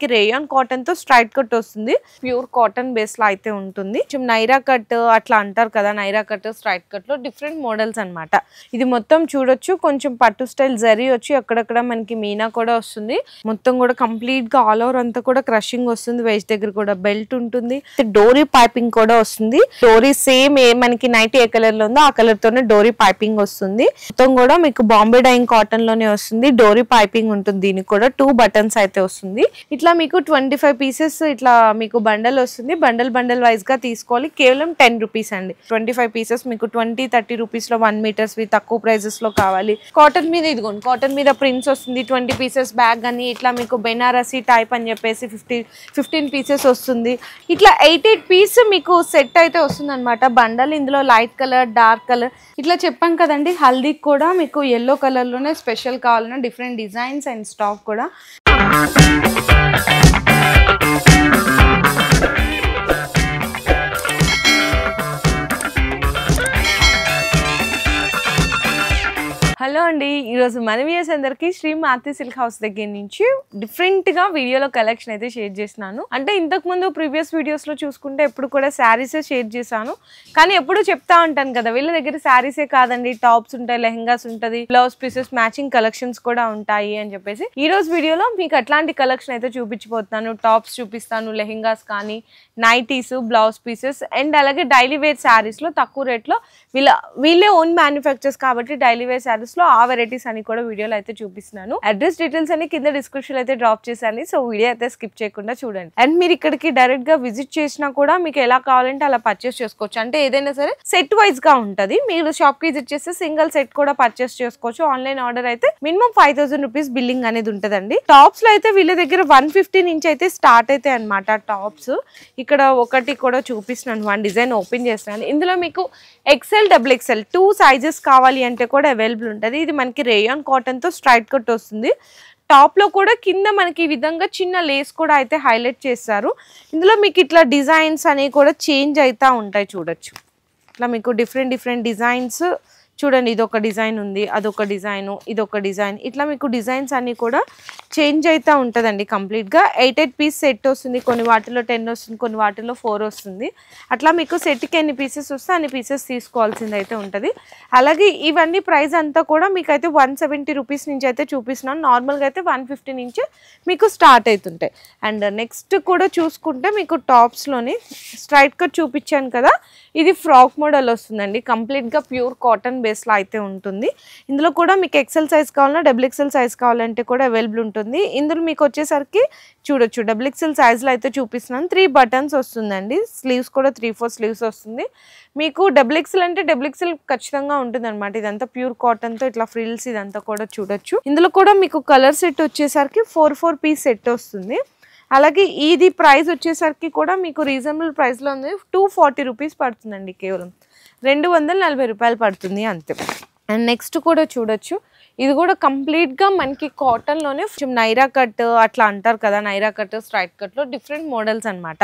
మనకి rayon cotton తో straight cut వస్తుంది. ప్యూర్ కాటన్ బేస్ లో అయితే ఉంటుంది. కొంచెం నైరా కట్ అట్లా అంటారు కదా, నైరా కట్ స్ట్రైట్ కట్ లో డిఫరెంట్ మోడల్స్ అన్నమాట. ఇది మొత్తం చూడొచ్చు, కొంచెం పట్టు స్టైల్ జరీ వచ్చి అక్కడక్కడ మనకి మీనా కూడా వస్తుంది. మొత్తం కూడా కంప్లీట్ గా ఆల్ ఓవర్ అంతా కూడా క్రషింగ్ వస్తుంది. వేస్ట్ దగ్గర కూడా బెల్ట్ ఉంటుంది. డోరీ పైపింగ్ కూడా వస్తుంది. డోరీ సేమ్ మనకి నైట్ ఏ కలర్ లో ఉందో ఆ కలర్ తోనే డోరీ పైపింగ్ వస్తుంది. మొత్తం కూడా మీకు బాంబే డైయింగ్ కాటన్ లోనే వస్తుంది. డోరీ పైపింగ్ ఉంటుంది. దీనికి కూడా 2 బటన్స్ అయితే వస్తుంది. ఇట్లా మీకు 25 పీసెస్ ఇట్లా మీకు బండల్ వస్తుంది. బండల్ వైజ్ గా తీసుకోవాలి. కేవలం 10 రూపీస్ అండి. 25 పీసెస్ మీకు 20-30 రూపీస్ లో 1 మీటర్స్ తక్కువ ప్రైజెస్ లో కావాలి. కాటన్ మీద ఇదిగోండి, కాటన్ మీద ప్రింట్స్ వస్తుంది. 20 పీసెస్ బ్యాగ్ అని ఇట్లా మీకు బెనారసీ టైప్ అని చెప్పేసి 15 పీసెస్ వస్తుంది. ఇట్లా 8 పీస్ మీకు సెట్ అయితే వస్తుంది అనమాట బండల్. ఇందులో లైట్ కలర్, డార్క్ కలర్ ఇట్లా చెప్పాం కదండి. హల్దీకి కూడా మీకు ఎల్లో కలర్ లోనే స్పెషల్ కావాలన్నా డిఫరెంట్ డిజైన్స్ అండ్ స్టాక్ కూడా. హలో అండి, ఈరోజు మన వ్యూయర్స్ అందరికి శ్రీ మారుతి సిల్క్ హౌస్ దగ్గర నుంచి డిఫరెంట్ గా వీడియోలో కలెక్షన్ అయితే షేర్ చేస్తున్నాను. అంటే ఇంతకు ముందు ప్రీవియస్ వీడియోస్ లో చూసుకుంటే ఎప్పుడు కూడా శారీసే షేర్ చేశాను. కానీ ఎప్పుడు చెప్తా ఉంటాను కదా, వీళ్ళ దగ్గర శారీసే కాదండి, టాప్స్ ఉంటాయి, లెహంగాస్ ఉంటుంది, బ్లౌజ్ పీసెస్, మ్యాచింగ్ కలెక్షన్స్ కూడా ఉంటాయి అని చెప్పేసి ఈ రోజు వీడియోలో మీకు అట్లాంటి కలెక్షన్ అయితే చూపించబోతున్నాను. టాప్స్ చూపిస్తాను, లెహంగాస్ కానీ, నైటీస్, బ్లౌజ్ పీసెస్ అండ్ అలాగే డైలీ వేర్ శారీస్ లో తక్కువ రేట్ లో వీళ్ళే ఓన్ మ్యానుఫ్యాక్చర్స్ కాబట్టి డైలీ వేర్ శారీస్ లో ఆ వెరైటీస్ అని కూడా వీడియోలో అయితే చూపిస్తున్నాను. అడ్రస్ డీటెయిల్స్ అని కింద డిస్క్రిప్షన్ అయితే డ్రాప్ చేశాను. సో వీడియో అయితే స్కిప్ చేయకుండా చూడండి. అండ్ మీరు ఇక్కడికి డైరెక్ట్ గా విజిట్ చేసినా కూడా మీకు ఎలా కావాలంటే అలా పర్చేస్ చేసుకోవచ్చు. అంటే ఏదైనా సరే సెట్ వైజ్ గా ఉంటది. మీరు షాప్ కి విజిట్ చేస్తే సింగిల్ సెట్ కూడా పర్చేస్ చేసుకోవచ్చు. ఆన్లైన్ ఆర్డర్ అయితే మినిమం 5000 రూపీస్ బిల్లింగ్ అనేది ఉంటదండి. టాప్స్ లో అయితే వీళ్ళ దగ్గర 150 నుంచి అయితే స్టార్ట్ అయితే అనమాట టాప్స్. ఇక్కడ ఒకటి కూడా చూపిస్తున్నాను, 1 డిజైన్ ఓపెన్ చేస్తున్నాను. ఇందులో మీకు XL, XXL 2 సైజెస్ కావాలి అంటే కూడా అవైలబుల్ ఉంటుంది. ఇది మనకి రేయాన్ కాటన్ తో స్ట్రైట్ కట్ వస్తుంది. టాప్ లో కూడా కింద మనకి ఈ విధంగా చిన్న లేస్ కూడా అయితే హైలైట్ చేస్తారు. ఇందులో మీకు ఇట్లా డిజైన్స్ అనేవి కూడా చేంజ్ అవుతా ఉంటాయి. చూడొచ్చు, ఇట్లా మీకు డిఫరెంట్ డిజైన్స్ చూడండి. ఇదొక డిజైన్ ఉంది, అదొక డిజైన్, ఇదొక డిజైన్, ఇట్లా మీకు డిజైన్స్ అన్ని కూడా చేంజ్ అవుతూ ఉంటుందండి. కంప్లీట్గా 8 పీస్ సెట్ వస్తుంది. కొన్ని వాటిలో 10 వస్తుంది, కొన్ని వాటిలో 4 వస్తుంది. అట్లా మీకు సెట్కి ఎన్ని పీసెస్ వస్తే అన్ని పీసెస్ తీసుకోవాల్సింది అయితే ఉంటుంది. అలాగే ఇవన్నీ ప్రైస్ అంతా కూడా మీకు అయితే 170 రూపీస్ నుంచి అయితే చూపిస్తున్నాను. నార్మల్గా అయితే 150 నుంచి మీకు స్టార్ట్ అవుతుంటాయి. అండ్ నెక్స్ట్ కూడా చూసుకుంటే మీకు టాప్స్లోని స్ట్రైట్ కట్ చూపించాను కదా, ఇది ఫ్రాక్ మోడల్ వస్తుందండి. కంప్లీట్గా ప్యూర్ కాటన్ బేస్లో అయితే ఉంటుంది. ఇందులో కూడా మీకు XL సైజ్ కావాలన్నా, XXL సైజ్ కావాలంటే కూడా అవైలబుల్ ఉంటుంది. ఇందులో మీకు వచ్చేసరికి చూడొచ్చు, XXL సైజ్లో అయితే చూపిస్తున్నాను. 3 బటన్స్ వస్తుందండి. స్లీవ్స్ కూడా 3-4 స్లీవ్స్ వస్తుంది. మీకు XXL అంటే XXL ఖచ్చితంగా ఉంటుంది అనమాట. ఇదంతా ప్యూర్ కాటన్ తో ఇట్లా ఫ్రిల్స్ ఇదంతా కూడా చూడొచ్చు. ఇందులో కూడా మీకు కలర్ సెట్ వచ్చేసరికి 4 పీస్ సెట్ వస్తుంది. అలాగే ఇది ప్రైస్ వచ్చేసరికి కూడా మీకు రీజనబుల్ ప్రైస్లో ఉంది. 240 రూపీస్ పడుతుందండి. కేవలం 240 రూపాయలు పడుతుంది అంతే. అండ్ నెక్స్ట్ కూడా చూడొచ్చు, ఇది కూడా కంప్లీట్గా మనకి కాటన్లోనే కొంచెం నైరా కట్ అట్లా అంటారు కదా, నైరా కట్ స్ట్రైట్ కట్లో డిఫరెంట్ మోడల్స్ అనమాట.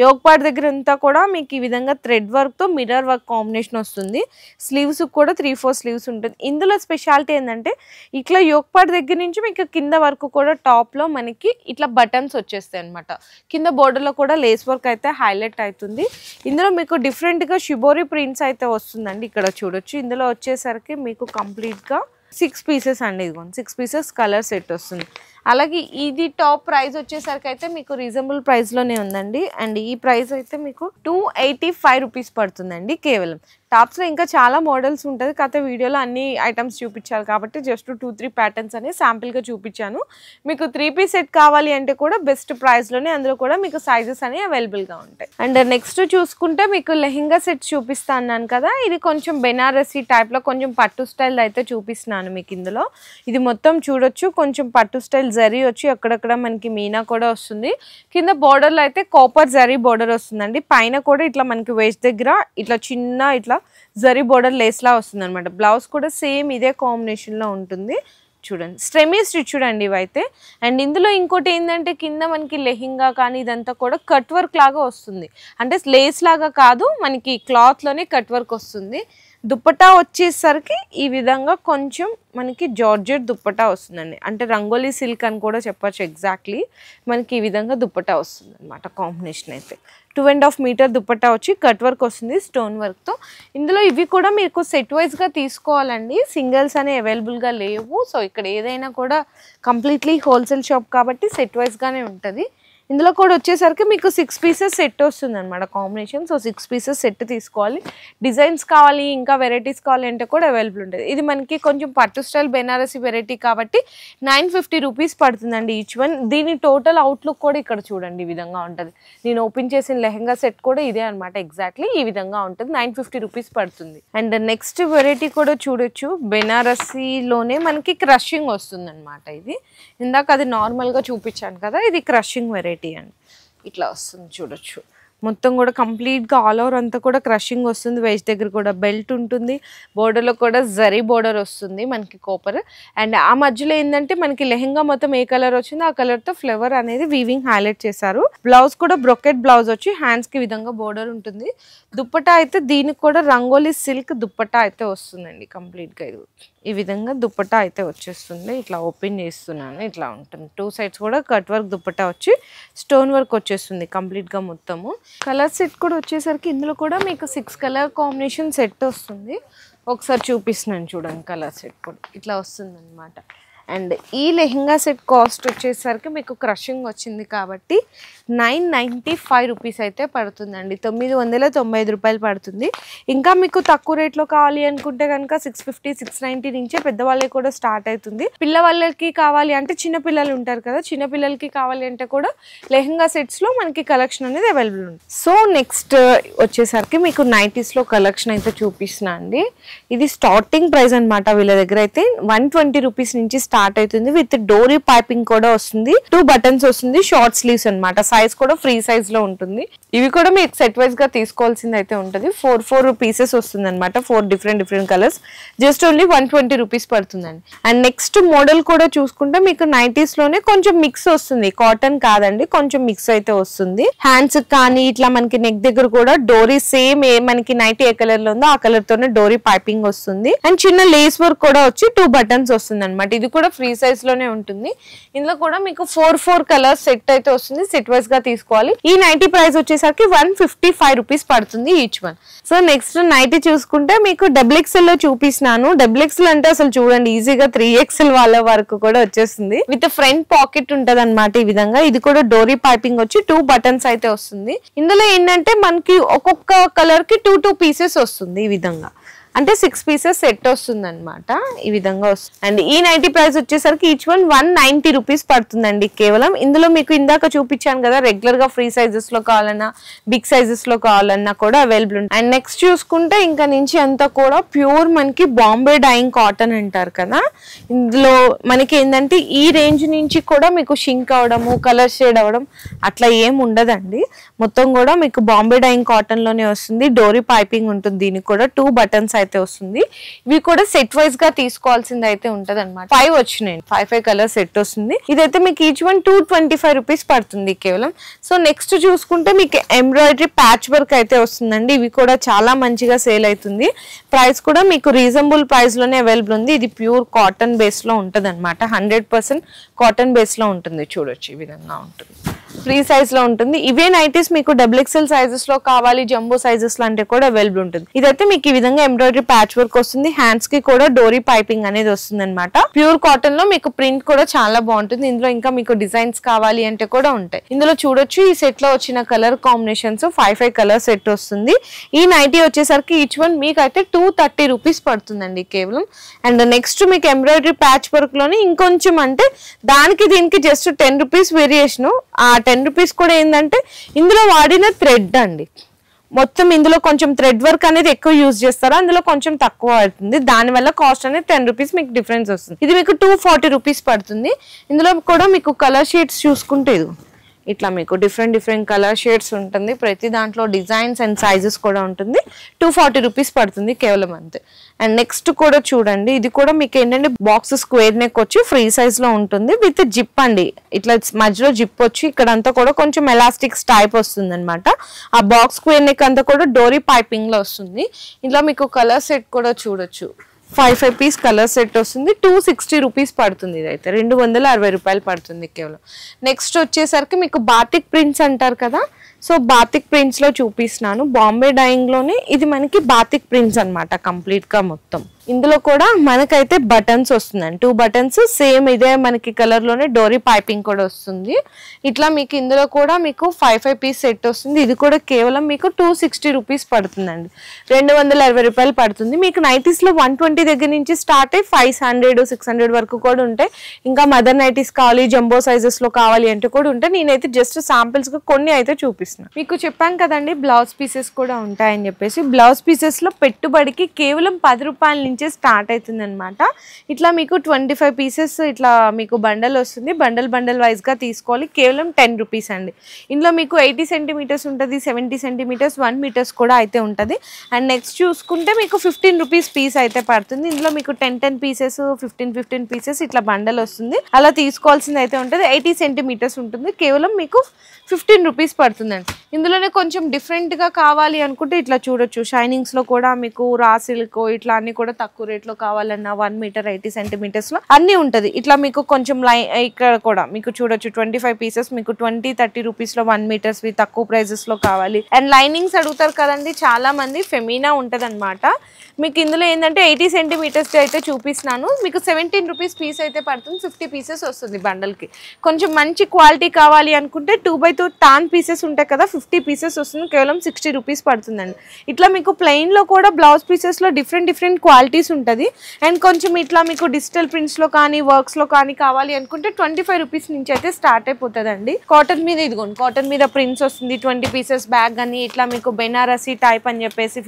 యోగ్ పార్ట్ దగ్గర అంతా కూడా మీకు ఈ విధంగా థ్రెడ్ వర్క్తో మిర్రర్ వర్క్ కాంబినేషన్ వస్తుంది. స్లీవ్స్ కూడా 3-4 స్లీవ్స్ ఉంటుంది. ఇందులో స్పెషాలిటీ ఏంటంటే ఇట్లా యోగ్ పార్ట్ దగ్గర నుంచి మీకు కింద వరకు కూడా టాప్లో మనకి ఇట్లా బటన్స్ వచ్చేస్తాయి అనమాట. కింద బోర్డర్లో కూడా లేస్ వర్క్ అయితే హైలైట్ అవుతుంది. ఇందులో మీకు డిఫరెంట్గా షిబోరి ప్రింట్స్ అయితే వస్తుందండి. ఇక్కడ చూడొచ్చు. ఇందులో వచ్చేసరికి మీకు కంప్లీట్గా 6 పీసెస్ అండి. ఇదిగోండి 6 పీసెస్ కలర్ సెట్ వస్తుంది. అలాగే ఇది టాప్ ప్రైస్ వచ్చేసరికి అయితే మీకు రీజనబుల్ ప్రైస్లోనే ఉందండి. అండ్ ఈ ప్రైస్ అయితే మీకు 285 రూపీస్ పడుతుందండి కేవలం. టాప్స్లో ఇంకా చాలా మోడల్స్ ఉంటుంది. కాకపోతే వీడియోలో అన్ని ఐటమ్స్ చూపించాలి కాబట్టి జస్ట్ 2-3 ప్యాటర్న్స్ అనేవి శాంపిల్గా చూపించాను. మీకు 3 పీస్ సెట్ కావాలి అంటే కూడా బెస్ట్ ప్రైస్లోనే, అందులో కూడా మీకు సైజెస్ అనేవి అవైలబుల్గా ఉంటాయి. అండ్ నెక్స్ట్ చూసుకుంటే మీకు లెహెంగా సెట్ చూపిస్తా అన్నాను కదా, ఇది కొంచెం బెనారసీ టైప్లో కొంచెం పట్టు స్టైల్ అయితే చూపిస్తున్నాను మీకు. ఇందులో ఇది మొత్తం చూడొచ్చు, కొంచెం పట్టు స్టైల్ జరీ వచ్చి అక్కడక్కడ మనకి మీనా కూడా వస్తుంది. కింద బోర్డర్లో అయితే కాపర్ జరీ బోర్డర్ వస్తుందండి. పైన కూడా ఇట్లా మనకి వేస్ట్ దగ్గర ఇట్లా చిన్న ఇట్లా జరీ బోర్డర్ లేస్లా వస్తుంది అనమాట. బ్లౌజ్ కూడా సేమ్ ఇదే కాంబినేషన్లో ఉంటుంది. చూడండి, సెమీ స్టిచ్ చూడండి ఇవైతే. అండ్ ఇందులో ఇంకోటి ఏంటంటే కింద మనకి లెహంగా కానీ ఇదంతా కూడా కట్ వర్క్ లాగా వస్తుంది. అంటే లేస్ లాగా కాదు, మనకి క్లాత్లోనే కట్ వర్క్ వస్తుంది. దుప్పటా వచ్చేసరికి ఈ విధంగా కొంచెం మనకి జార్జెట్ దుప్పటా వస్తుందండి, అంటే రంగోలీ సిల్క్ అని కూడా చెప్పచ్చు. ఎగ్జాక్ట్లీ మనకి ఈ విధంగా దుప్పటా వస్తుంది అనమాట. కాంబినేషన్ అయితే 2.5 మీటర్ దుప్పటా వచ్చి కట్ వర్క్ వస్తుంది స్టోన్ వర్క్తో. ఇందులో ఇవి కూడా మీకు సెట్ వైజ్గా తీసుకోవాలండి, సింగిల్స్ అనే అవైలబుల్గా లేవు. సో ఇక్కడ ఏదైనా కూడా కంప్లీట్లీ హోల్సేల్ షాప్ కాబట్టి సెట్ వైజ్గానే ఉంటుంది. ఇందులో కూడా వచ్చేసరికి మీకు 6 పీసెస్ సెట్ వస్తుంది అనమాట కాంబినేషన్. సో 6 పీసెస్ సెట్ తీసుకోవాలి. డిజైన్స్ కావాలి, ఇంకా వెరైటీస్ కావాలి అంటే కూడా అవైలబుల్ ఉంటుంది. ఇది మనకి కొంచెం పట్టు స్టైల్ బెనారసీ వెరైటీ కాబట్టి 950 రూపీస్ పడుతుందండి ఈచ్ వన్. దీని టోటల్ అవుట్లుక్ కూడా ఇక్కడ చూడండి ఈ విధంగా ఉంటుంది. నేను ఓపెన్ చేసిన లెహంగా సెట్ కూడా ఇదే అనమాట, ఎగ్జాక్ట్లీ ఈ విధంగా ఉంటుంది. 950 రూపీస్ పడుతుంది. అండ్ నెక్స్ట్ వెరైటీ కూడా చూడొచ్చు, బెనారసీలోనే మనకి క్రషింగ్ వస్తుంది అనమాట. ఇది ఇందాక అది నార్మల్గా చూపించాను కదా, ఇది క్రషింగ్ వెరైటీ అండి. ఇట్లా వస్తుంది చూడొచ్చు. మొత్తం కూడా కంప్లీట్గా ఆల్ ఓవర్ అంతా కూడా క్రషింగ్ వస్తుంది. వేస్ట్ దగ్గర కూడా బెల్ట్ ఉంటుంది, బోర్డర్లో కూడా జరీ బోర్డర్ వస్తుంది మనకి కాపర్. అండ్ ఆ మధ్యలో ఏంటంటే మనకి లెహంగా మొత్తం ఏ కలర్ వచ్చిందో ఆ కలర్తో ఫ్లవర్ అనేది వీవింగ్ హైలైట్ చేశారు. బ్లౌజ్ కూడా బ్రొకెట్ బ్లౌజ్ వచ్చి హ్యాండ్స్కి విధంగా బోర్డర్ ఉంటుంది. దుప్పటా అయితే దీనికి కూడా రంగోలీ సిల్క్ దుప్పటా అయితే వస్తుందండి కంప్లీట్గా. ఇది ఈ విధంగా దుప్పటా అయితే వచ్చేస్తుంది. ఇట్లా ఓపెన్ చేస్తున్నాను, ఇట్లా ఉంటుంది. 2 సైడ్స్ కూడా కట్ వర్క్ దుప్పటా వచ్చి స్టోన్ వర్క్ వచ్చేస్తుంది కంప్లీట్గా మొత్తము. కలర్ సెట్ కూడా వచ్చేసరికి ఇందులో కూడా మీకు 6 కలర్ కాంబినేషన్ సెట్ వస్తుంది. ఒకసారి చూపిస్తున్నాను చూడండి. కలర్ సెట్ కూడా ఇట్లా వస్తుంది అనమాట. అండ్ ఈ లెహంగా సెట్ కాస్ట్ వచ్చేసరికి మీకు క్రషింగ్ వచ్చింది కాబట్టి 995 రూపీస్ అయితే పడుతుందండి. 995 రూపాయలు పడుతుంది. ఇంకా మీకు తక్కువ రేట్లో కావాలి అనుకుంటే కనుక 650 690 నుంచే పెద్దవాళ్ళకి కూడా స్టార్ట్ అవుతుంది. పిల్లవాళ్ళకి కావాలి అంటే చిన్న పిల్లలు ఉంటారు కదా, చిన్న పిల్లలకి కావాలి అంటే కూడా లెహంగా సెట్స్లో మనకి కలెక్షన్ అనేది అవైలబుల్ ఉంది. సో నెక్స్ట్ వచ్చేసరికి మీకు నైటీస్లో కలెక్షన్ అయితే చూపిస్తున్నా అండి. ఇది స్టార్టింగ్ ప్రైస్ అనమాట. వీళ్ళ దగ్గర అయితే 120 రూపీస్ నుంచి స్టార్ట్ అవుతుంది. విత్ డోరీ పైపింగ్ కూడా వస్తుంది, 2 బటన్స్ వస్తుంది, షార్ట్ స్లీవ్స్ అనమాట. సైజ్ కూడా ఫ్రీ సైజ్ లో ఉంటుంది. ఇవి కూడా మీకు సెట్ వైజ్ గా తీసుకోవాల్సింది అయితే ఉంటుంది. 4 పీసెస్ వస్తుంది అనమాట, 4 different colours. Just only 120 rupees పడుతుందండి. అండ్ నెక్స్ట్ మోడల్ కూడా చూసుకుంటే మీకు నైటీస్ లోనే కొంచెం మిక్స్ వస్తుంది, కాటన్ కాదండి, కొంచెం మిక్స్ అయితే వస్తుంది. హ్యాండ్స్ కానీ ఇట్లా మనకి నెక్ దగ్గర కూడా డోరీ సేమ్ మనకి నైటీ ఏ కలర్ లో ఉందో ఆ కలర్ తోనే డోరీ పైపింగ్ వస్తుంది. అండ్ చిన్న లేస్ వర్క్ కూడా వచ్చి 2 బటన్స్ వస్తుంది అనమాట. ఇది కూడా ఫ్రీ సైజ్ లోనే ఉంటుంది. ఇందులో కూడా మీకు 4 కలర్స్ సెట్ అయితే వస్తుంది. సెట్ వైజ్ గా తీసుకోవాలి. ఈ నైటీ ప్రైస్ వచ్చేసరికి 155 రూపీస్ పడుతుంది each one. So next nightie చూసుకుంటే మీకు XXL లో చూపిస్తున్నాను. XXL అంటే అసలు చూడండి ఈజీగా 3XL వాళ్ళ వరకు కూడా వచ్చేస్తుంది. విత్ ఫ్రంట్ పాకెట్ ఉంటది అనమాట ఈ విధంగా. ఇది కూడా డోరీ పైపింగ్ వచ్చి 2 బటన్స్ అయితే వస్తుంది. ఇందులో ఏంటంటే మనకి ఒక్కొక్క కలర్ కి 2 పీసెస్ వస్తుంది ఈ విధంగా, అంటే 6 పీసెస్ సెట్ వస్తుంది అనమాట ఈ విధంగా వస్తుంది. అండ్ ఈ నైటీ ప్రైస్ వచ్చేసరికి ఈచ్ వన్ 190 రూపీస్ పడుతుందండి కేవలం. ఇందులో మీకు ఇందాక చూపించాను కదా, రెగ్యులర్ గా ఫ్రీ సైజెస్ లో కావాలన్నా బిగ్ సైజెస్ లో కావాలన్నా కూడా అవైలబుల్ ఉంటుంది. అండ్ నెక్స్ట్ చూసుకుంటే ఇంకా నుంచి అంతా కూడా ప్యూర్ మనకి బాంబే డైయింగ్ కాటన్ అంటారు కదా. ఇందులో మనకి ఏంటంటే ఈ రేంజ్ నుంచి కూడా మీకు షింక్ అవడము, కలర్ షేడ్ అవడం అట్లా ఏం ఉండదండి. మొత్తం కూడా మీకు బాంబే డైయింగ్ కాటన్ లోనే వస్తుంది. డోరీ పైపింగ్ ఉంటుంది. దీనికి కూడా 2 బటన్స్ అయితే వస్తుంది. ఇవి కూడా సెట్ వైజ్ గా తీసుకోవాల్సింది అయితే ఉంటది అనమాట. 5 వచ్చినాయి, 5 కలర్ సెట్ వస్తుంది. ఇదైతే మీకు ఈచ్ వన్ 225 రూపీస్ పడుతుంది కేవలం. సో నెక్స్ట్ చూసుకుంటే మీకు ఎంబ్రాయిడరీ ప్యాచ్ వర్క్ అయితే వస్తుందండి. ఇవి కూడా చాలా మంచిగా సేల్ అవుతుంది. ప్రైస్ కూడా మీకు రీజనబుల్ ప్రైస్ లోనే అవైలబుల్ ఉంది. ఇది ప్యూర్ కాటన్ బేస్ లో ఉంటది అనమాట. 100% కాటన్ బేస్ లో ఉంటుంది. చూడొచ్చు ఈ విధంగా ఉంటుంది, ఫ్రీ సైజ్ లో ఉంటుంది. ఇవే నైటీస్ మీకు XXL సైజెస్ లో కావాలి, జంబో సైజెస్ లో అంటే కూడా అవైలబుల్ ఉంటుంది. ఇదైతే మీకు ఈ విధంగా ఎంబ్రాయిడరీ ప్యాచ్ వర్క్ వస్తుంది. హ్యాండ్స్ కి కూడా డోరీ పైపింగ్ అనేది వస్తుంది అనమాట. ప్యూర్ కాటన్ లో మీకు ప్రింట్ కూడా చాలా బాగుంటుంది. ఇందులో ఇంకా మీకు డిజైన్స్ కావాలి అంటే కూడా ఉంటాయి. ఇందులో చూడొచ్చు ఈ సెట్ లో వచ్చిన కలర్ కాంబినేషన్స్ 5 కలర్ సెట్ వస్తుంది. ఈ నైటీ వచ్చేసరికి ఈచ్ వన్ మీకు అయితే 230 రూపీస్ పడుతుందండి కేవలం. అండ్ నెక్స్ట్ మీకు ఎంబ్రాయిడరీ ప్యాచ్ వర్క్ లోనే ఇంకొంచెం అంటే దానికి దీనికి జస్ట్ 10 రూపీస్ వేరియేషన్. ఆ 10 రూపీస్ కూడా ఏంటంటే ఇందులో వాడిన థ్రెడ్ అండి. మొత్తం ఇందులో కొంచెం థ్రెడ్ వర్క్ అనేది ఎక్కువ యూజ్ చేస్తారు, అందులో కొంచెం తక్కువ అవుతుంది. దానివల్ల కాస్ట్ అనేది 10 రూపీస్ మీకు డిఫరెన్స్ వస్తుంది. ఇది మీకు 240 రూపీస్ పడుతుంది. ఇందులో కూడా మీకు కలర్ షేడ్స్ చూసుకుంటే ఇట్లా మీకు డిఫరెంట్ కలర్ షేడ్స్ ఉంటుంది. ప్రతి దాంట్లో డిజైన్స్ అండ్ సైజెస్ కూడా ఉంటుంది. 240 రూపీస్ పడుతుంది కేవలం అంతే. అండ్ నెక్స్ట్ కూడా చూడండి, ఇది కూడా మీకు ఏంటంటే బాక్స్ స్క్వేర్ నెక్ వచ్చి ఫ్రీ సైజ్ లో ఉంటుంది విత్ జిప్ అండి. ఇట్లా మధ్యలో జిప్ వచ్చి ఇక్కడ అంతా కూడా కొంచెం ఎలాస్టిక్స్ టైప్ వస్తుంది అనమాట. ఆ బాక్స్ స్క్వేర్ నెక్ అంతా కూడా డోరీ పైపింగ్ లో వస్తుంది. ఇంట్లో మీకు కలర్ సెట్ కూడా చూడొచ్చు. 5 పీస్ కలర్ సెట్ వస్తుంది. 260 రూపీస్ పడుతుంది. ఇదైతే 260 రూపాయలు పడుతుంది కేవలం. నెక్స్ట్ వచ్చేసరికి మీకు బాతిక్ ప్రింట్స్ అంటారు కదా, సో బాతిక్ ప్రింట్స్ లో చూపిస్తున్నాను. బాంబే డైయింగ్ లోనే ఇది మనకి బాతిక్ ప్రింట్స్ అనమాట కంప్లీట్ గా మొత్తం. ఇందులో కూడా మనకైతే బటన్స్ వస్తుందండి, 2 బటన్స్ సేమ్ ఇదే మనకి కలర్ లోనే డోరీ పైపింగ్ కూడా వస్తుంది. ఇట్లా మీకు ఇందులో కూడా మీకు 5 పీస్ సెట్ వస్తుంది. ఇది కూడా కేవలం మీకు 260 రూపీస్ పడుతుందండి. 220 రూపాయలు పడుతుంది. మీకు నైటీస్ లో 120 దగ్గర నుంచి స్టార్ట్ అయ్యి 500 600 వరకు కూడా ఉంటాయి. ఇంకా మదర్ నైటీస్ కావాలి, జంబో సైజెస్ లో కావాలి అంటే కూడా ఉంటాయి. నేనైతే జస్ట్ శాంపిల్స్ గా కొన్ని అయితే చూపిస్తున్నాను. మీకు చెప్పాను కదండి బ్లౌజ్ పీసెస్ కూడా ఉంటాయని చెప్పేసి. బ్లౌజ్ పీసెస్ లో పెట్టుబడికి కేవలం 10 రూపాయల నుంచే స్టార్ట్ అవుతుంది అనమాట. ఇట్లా మీకు 25 పీసెస్ ఇట్లా మీకు బండల్ వస్తుంది. బండల్ వైజ్ గా తీసుకోవాలి. కేవలం 10 రూపీస్ అండి. ఇందులో మీకు 80 సెంటీమీటర్స్ ఉంటుంది, 70 సెంటీమీటర్స్, 1 మీటర్స్ కూడా అయితే ఉంటుంది. అండ్ నెక్స్ట్ చూసుకుంటే మీకు 15 రూపీస్ పీస్ అయితే పడుతుంది. ఇందులో మీకు 10 పీసెస్, 15 పీసెస్ ఇట్లా బండల్ వస్తుంది. అలా తీసుకోవాల్సింది అయితే ఉంటుంది. 80 సెంటీమీటర్స్ ఉంటుంది. కేవలం మీకు 15 రూపీస్ పడుతుందండి. ఇందులోనే కొంచెం డిఫరెంట్ గా కావాలి అనుకుంటే ఇట్లా చూడొచ్చు. షైనింగ్స్ లో కూడా మీకు రా సిల్క్ ఇట్లా అన్ని కూడా తక్కువ రేట్ లో కావాలన్నా 1 మీటర్ 80 సెంటీమీటర్స్ లో అన్ని ఉంటది. ఇట్లా మీకు కొంచెం ఇక్కడ కూడా మీకు చూడొచ్చు 25 పీసెస్ మీకు 20-30 రూపీస్ లో 1 మీటర్స్ తక్కువ ప్రైజెస్ లో కావాలి. అండ్ లైనింగ్స్ అడుగుతారు కదండి చాలా మంది, ఫెమినా ఉంటది అనమాట. మీకు ఇందులో ఏంటంటే 80 సెంటీమీటర్స్ అయితే చూపిస్తున్నాను. మీకు 17 రూపీస్ పీస్ అయితే పడుతుంది. 50 పీసెస్ వస్తుంది బండల్ కి. కొంచెం మంచి క్వాలిటీ కావాలి అనుకుంటే 2x2 టాన్ పీసెస్ ఉంటాయి కదా, 50 పీసెస్ వస్తుంది. కేవలం 60 రూపీస్ పడుతుందండి. ఇట్లా మీకు ప్లెయిన్ లో కూడా బ్లౌజ్ పీసెస్ లో డిఫరెంట్ క్వాలిటీస్ ఉంటుంది. అండ్ కొంచెం ఇట్లా మీకు డిజిటల్ ప్రింట్స్ లో కానీ వర్క్స్ లో కానీ కావాలి అనుకుంటే 25 రూపీస్ నుంచి అయితే స్టార్ట్ అయిపోతుందండి. కాటన్ మీద ఇదిగోండి, కాటన్ మీద ప్రింట్స్ వస్తుంది. 20 పీసెస్ బ్యాగ్ అని ఇట్లా మీకు బెనారసీ టైప్ అని చెప్పేసి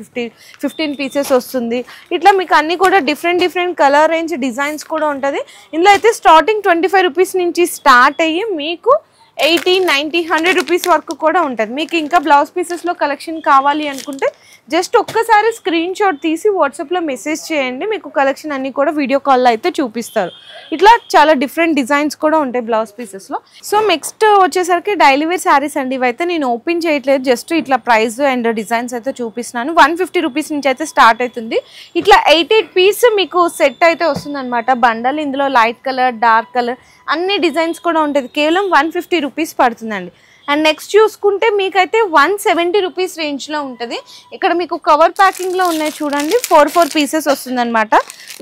15 పీసెస్ వస్తుంది. ఇట్లా మీకు అన్ని కూడా డిఫరెంట్ కలర్ రేంజ్ డిజైన్స్ కూడా ఉంటుంది. ఇందులో అయితే స్టార్టింగ్ 25 రూపీస్ నుంచి స్టార్ట్ అయ్యి మీకు 80, 90, 100 రూపీస్ వరకు కూడా ఉంటుంది. మీకు ఇంకా బ్లౌజ్ పీసెస్ లో కలెక్షన్ కావాలి అనుకుంటే జస్ట్ ఒక్కసారి స్క్రీన్ షాట్ తీసి వాట్సాప్ లో మెసేజ్ చేయండి. మీకు కలెక్షన్ అన్ని కూడా వీడియో కాల్లో అయితే చూపిస్తారు. ఇట్లా చాలా డిఫరెంట్ డిజైన్స్ కూడా ఉంటాయి బ్లౌజ్ పీసెస్ లో. సో నెక్స్ట్ వచ్చేసరికి డైలీ వేర్ శారీస్ అండి. ఇవైతే నేను ఓపెన్ చేయట్లేదు, జస్ట్ ఇట్లా ప్రైస్ అండ్ డిజైన్స్ అయితే చూపిస్తున్నాను. 150 రూపీస్ నుంచి అయితే స్టార్ట్ అవుతుంది. ఇట్లా 8 పీస్ మీకు సెట్ అయితే వస్తుంది అనమాట బండల్. ఇందులో లైట్ కలర్, డార్క్ కలర్ అన్ని డిజైన్స్ కూడా ఉంటుంది. కేవలం 150 రూపీస్ పడుతుందండి. అండ్ నెక్స్ట్ చూసుకుంటే మీకైతే 170 రూపీస్ రేంజ్ లో ఉంటుంది. ఇక్కడ మీకు కవర్ ప్యాకింగ్ లో ఉన్నాయి చూడండి, 4 పీసెస్ వస్తుంది అనమాట.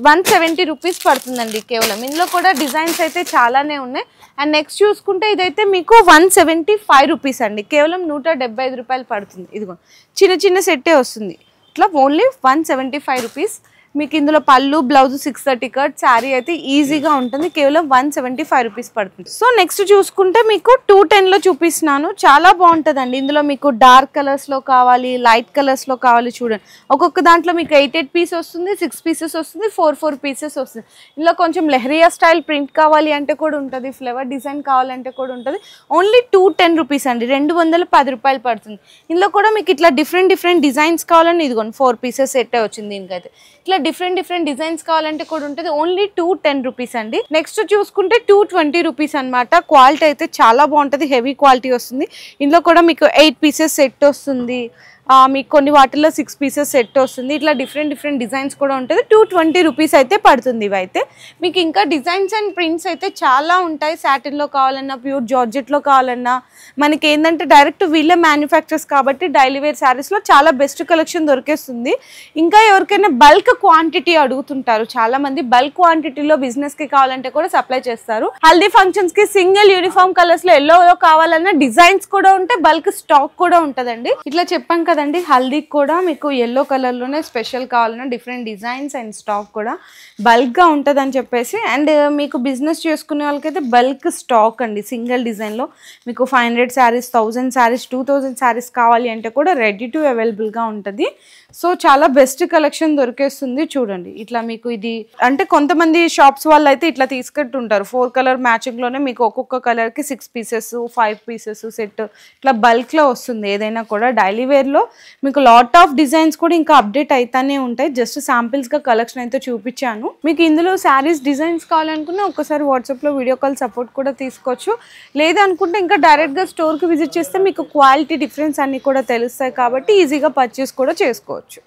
170 రూపీస్ పడుతుందండి కేవలం. ఇందులో కూడా డిజైన్స్ అయితే చాలానే ఉన్నాయి. అండ్ నెక్స్ట్ చూసుకుంటే ఇదైతే మీకు 175 రూపీస్ అండి. కేవలం 175 రూపాయలు పడుతుంది. ఇదిగో చిన్న సెట్టే వస్తుంది. ఇట్లా ఓన్లీ 175 రూపీస్. మీకు ఇందులో పళ్ళు బ్లౌజ్ 630 కట్ శారీ అయితే ఈజీగా ఉంటుంది. కేవలం 175 రూపీస్ పడుతుంది. సో నెక్స్ట్ చూసుకుంటే మీకు 210 లో చూపిస్తున్నాను. చాలా బాగుంటుందండి. ఇందులో మీకు డార్క్ కలర్స్ లో కావాలి, లైట్ కలర్స్ లో కావాలి చూడండి. ఒక్కొక్క దాంట్లో మీకు 8 పీస్ వస్తుంది, 6 పీసెస్ వస్తుంది, 4 పీసెస్ వస్తుంది. ఇందులో కొంచెం లెహరియా స్టైల్ ప్రింట్ కావాలి అంటే కూడా ఉంటుంది, ఫ్లవర్ డిజైన్ కావాలంటే కూడా ఉంటుంది. ఓన్లీ 210 రూపీస్ అండి, 210 రూపాయలు పడుతుంది. ఇందులో కూడా మీకు ఇట్లా డిఫరెంట్ డిజైన్స్ కావాలని ఇదిగోండి 4 పీసెస్ సెట్ వచ్చింది. దీనికైతే ఇట్లా డిఫరెంట్ డిజైన్స్ కావాలంటే కూడా ఉంటుంది. ఓన్లీ 210 రూపీస్ అండి. నెక్స్ట్ చూసుకుంటే 220 రూపీస్ అనమాట. క్వాలిటీ అయితే చాలా బాగుంటుంది, హెవీ క్వాలిటీ వస్తుంది. ఇందులో కూడా మీకు 8 పీసెస్ సెట్ వస్తుంది. మీకు కొన్ని వాటిల్లో 6 పీసెస్ సెట్ వస్తుంది. ఇట్లా డిఫరెంట్ డిజైన్స్ కూడా ఉంటుంది. 220 రూపీస్ అయితే పడుతుంది. ఇవైతే మీకు ఇంకా డిజైన్స్ అండ్ ప్రింట్స్ అయితే చాలా ఉంటాయి. సాటిన్లో కావాలన్నా, ప్యూర్ జార్జెట్లో కావాలన్నా, మనకి ఏంటంటే డైరెక్ట్ వీళ్ళే మ్యానుఫ్యాక్చర్స్ కాబట్టి డైలీ వేర్ శారీస్లో చాలా బెస్ట్ కలెక్షన్ దొరికేస్తుంది. ఇంకా ఎవరికైనా బల్క్ క్వాంటిటీ అడుగుతుంటారు చాలామంది, బల్క్ క్వాంటిటీలో బిజినెస్కి కావాలంటే కూడా సప్లై చేస్తారు. హల్దీ ఫంక్షన్స్కి సింగిల్ యూనిఫామ్ కలర్స్లో ఎల్లో కావాలన్నా డిజైన్స్ కూడా ఉంటాయి, బల్క్ స్టాక్ కూడా ఉంటుందండి. ఇట్లా చెప్పాం కదండి హల్దీకి కూడా మీకు ఎల్లో కలర్లోనే స్పెషల్ కావాలన్నా డిఫరెంట్ డిజైన్స్ అండ్ స్టాక్ కూడా బల్క్గా ఉంటుందని చెప్పేసి, అండ్ మీకు బిజినెస్ చేసుకునే వాళ్ళకైతే బల్క్ స్టాక్ అండి. సింగిల్ డిజైన్లో మీకు 500 శారీస్, 1000 శారీస్, 2000 శారీస్ కావాలి అంటే కూడా రెడీ టు అవైలబుల్గా ఉంటుంది. సో చాలా బెస్ట్ కలెక్షన్ దొరికేస్తుంది. చూడండి ఇట్లా మీకు ఇది అంటే కొంతమంది షాప్స్ వాళ్ళు అయితే ఇట్లా తీసుకుంటుంటారు 4 కలర్ మ్యాచింగ్లోనే మీకు ఒక్కొక్క కలర్కి 6 పీసెస్ 5 పీసెస్ సెట్ ఇట్లా బల్క్లో వస్తుంది. ఏదైనా కూడా డైలీ వేర్లో మీకు లాట్ ఆఫ్ డిజైన్స్ కూడా ఇంకా అప్డేట్ అవుతానే ఉంటాయి. జస్ట్ శాంపిల్స్గా కలెక్షన్ అయితే చూపించాను. మీకు ఇందులో శారీస్ డిజైన్స్ కావాలనుకున్నా ఒకసారి వాట్సాప్లో వీడియో కాల్ సపోర్ట్ కూడా తీసుకోవచ్చు. లేదనుకుంటే ఇంకా డైరెక్ట్గా స్టోర్కి విజిట్ చేస్తే మీకు క్వాలిటీ డిఫరెన్స్ అన్నీ కూడా తెలుస్తాయి కాబట్టి ఈజీగా పర్చేస్ కూడా చేసుకోవచ్చు.